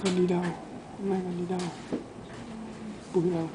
con đi đâu? Hôm nay con đi đâu? Bùi đâu?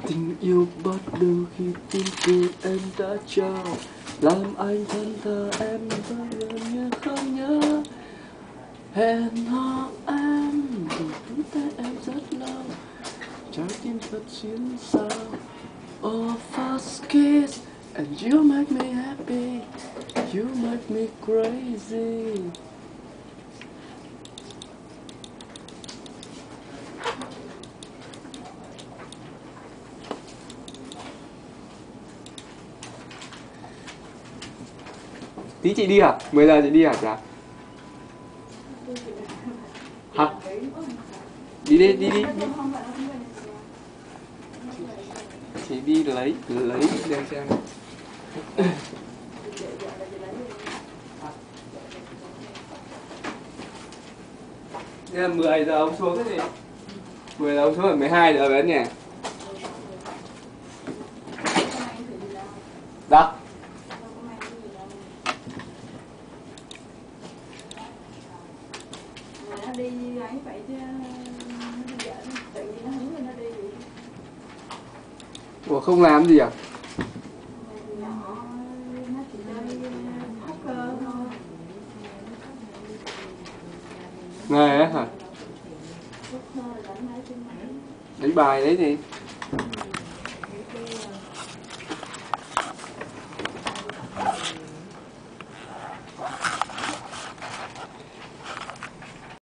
Tình yêu bắt đầu khi tim của em đã trao, làm anh thân thờ em vẫn gần như không nhớ. Hẹn hò em dù nắm tay em rất lâu, trái tim thật xuyên sao. Oh first kiss and you make me happy, you make me crazy. Tí chị đi hả? 10 giờ chị đi hả chả? Hả? Đi đi, đi đi. Chị đi lấy để xem. Thế là 10 giờ ông xuống cái gì? 10 giờ ông xuống là 12 giờ đến nhỉ? Đó. Đi ấy vậy chứ tự nhiên nó hứng lên nó đi vậy. Ủa không làm gì à? Nó chỉ chơi poker thôi. Nghề á hả? Đánh bài đấy thì